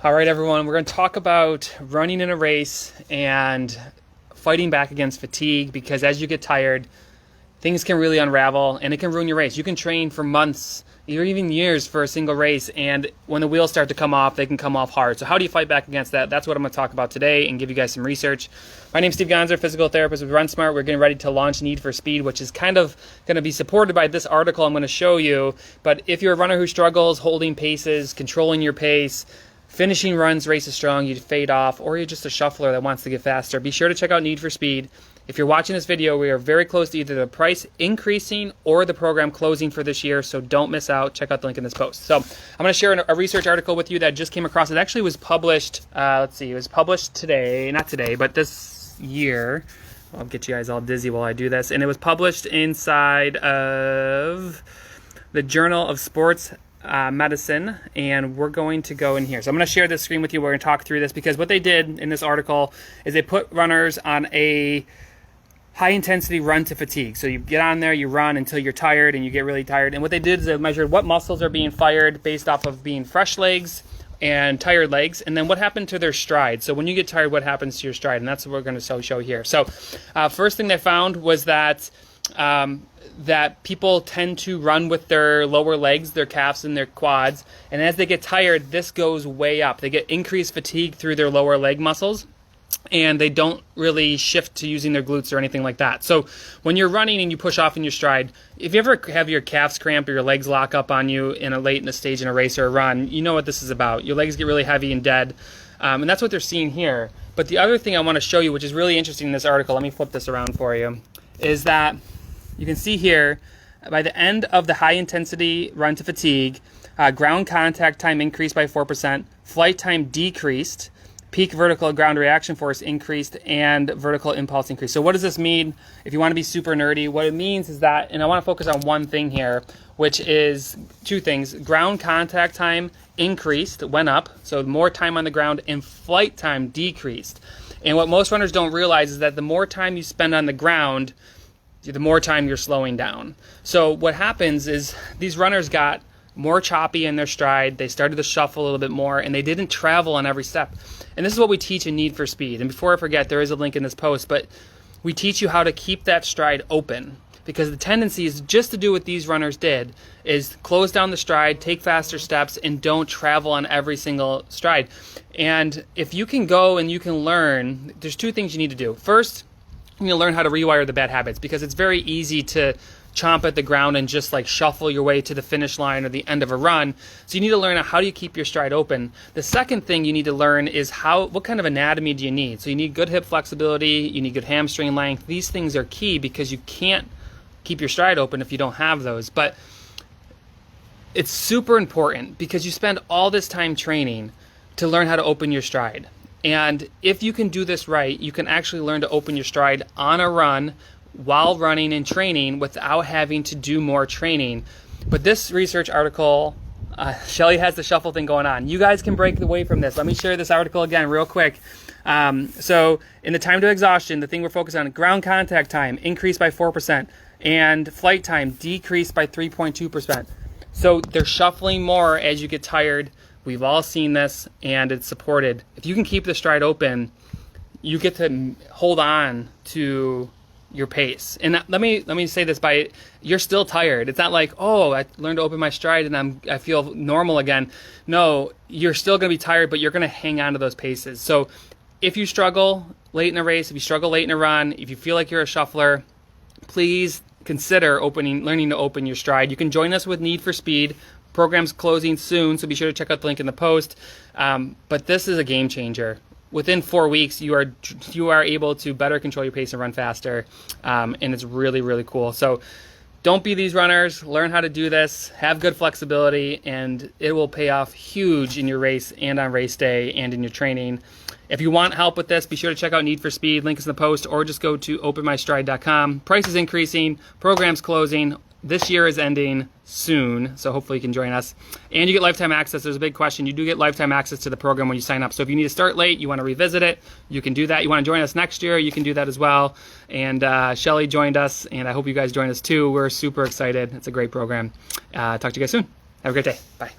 All right, everyone, we're going to talk about running in a race and fighting back against fatigue, because as you get tired, things can really unravel and it can ruin your race. You can train for months or even years for a single race, and when the wheels start to come off, they can come off hard. So how do you fight back against that? That's what I'm going to talk about today and give you guys some research. My name's Steve Gonzer, physical therapist with Run Smart. We're getting ready to launch Need for Speed, which is kind of going to be supported by this article I'm going to show you. But if you're a runner who struggles holding paces, controlling your pace, finishing runs, races strong, you fade off, or you're just a shuffler that wants to get faster, be sure to check out Need for Speed. If you're watching this video, we are very close to either the price increasing or the program closing for this year, so don't miss out. Check out the link in this post. So I'm going to share a research article with you that just came across. It actually was published, it was published today, not today, but this year. I'll get you guys all dizzy while I do this. And it was published inside of the Journal of Sports Medicine, and we're going to go in here. So I'm going to share this screen with you. We're going to talk through this, because what they did in this article is they put runners on a high-intensity run to fatigue. So you get on there, you run until you're tired, and you get really tired. And what they did is they measured what muscles are being fired based off of being fresh legs and tired legs, and then what happened to their stride. So when you get tired, what happens to your stride? And that's what we're going to show here. So first thing they found was that that people tend to run with their lower legs, their calves and their quads, and as they get tired, this goes way up. They get increased fatigue through their lower leg muscles, and they don't really shift to using their glutes or anything like that. So when you're running and you push off in your stride, if you ever have your calves cramp or your legs lock up on you late in the stage in a race or a run, you know what this is about. Your legs get really heavy and dead, and that's what they're seeing here. But the other thing I want to show you, which is really interesting in this article, let me flip this around for you, is that you can see here, by the end of the high-intensity run to fatigue, ground contact time increased by 4%, flight time decreased, peak vertical ground reaction force increased, and vertical impulse increased. So what does this mean? If you want to be super nerdy, what it means is that, and I want to focus on one thing here, which is two things. Ground contact time increased, went up, so more time on the ground, and flight time decreased. And what most runners don't realize is that the more time you spend on the ground, the more time you're slowing down. So what happens is these runners got more choppy in their stride, they started to shuffle a little bit more, and they didn't travel on every step. And this is what we teach in Need for Speed. And before I forget, there is a link in this post, but we teach you how to keep that stride open, because the tendency is just to do what these runners did, is close down the stride, take faster steps, and don't travel on every single stride. And if you can go and you can learn, there's two things you need to do. First, you need to learn how to rewire the bad habits, because it's very easy to chomp at the ground and just like shuffle your way to the finish line or the end of a run. So you need to learn how do you keep your stride open. The second thing you need to learn is what kind of anatomy do you need. So you need good hip flexibility, you need good hamstring length. These things are key, because you can't keep your stride open if you don't have those. But it's super important, because you spend all this time training to learn how to open your stride. And if you can do this right, you can actually learn to open your stride on a run while running and training without having to do more training. But this research article, Shelly has the shuffle thing going on. You guys can break away from this. Let me share this article again real quick. So in the time to exhaustion, the thing we're focused on, ground contact time increased by 4%, and flight time decreased by 3.2%. So they're shuffling more as you get tired. We've all seen this, and it's supported. If you can keep the stride open, you get to hold on to your pace. And let me say this, you're still tired. It's not like, oh, I learned to open my stride and I feel normal again. No, you're still going to be tired, but you're going to hang on to those paces. So if you struggle late in a race, if you struggle late in a run, if you feel like you're a shuffler, please consider learning to open your stride. You can join us with Need for Speed. Program's closing soon, so be sure to check out the link in the post. But this is a game changer. Within 4 weeks, you are able to better control your pace and run faster, and it's really, really cool. So don't be these runners. Learn how to do this. Have good flexibility, and it will pay off huge in your race and on race day and in your training. If you want help with this, be sure to check out Need for Speed. Link is in the post, or just go to openmystride.com. Price is increasing. Program's closing. This year is ending soon, so hopefully you can join us. And you get lifetime access. There's a big question. You do get lifetime access to the program when you sign up. So if you need to start late, you want to revisit it, you can do that. You want to join us next year, you can do that as well. And Shelly joined us, and I hope you guys join us too. We're super excited. It's a great program. Talk to you guys soon. Have a great day. Bye.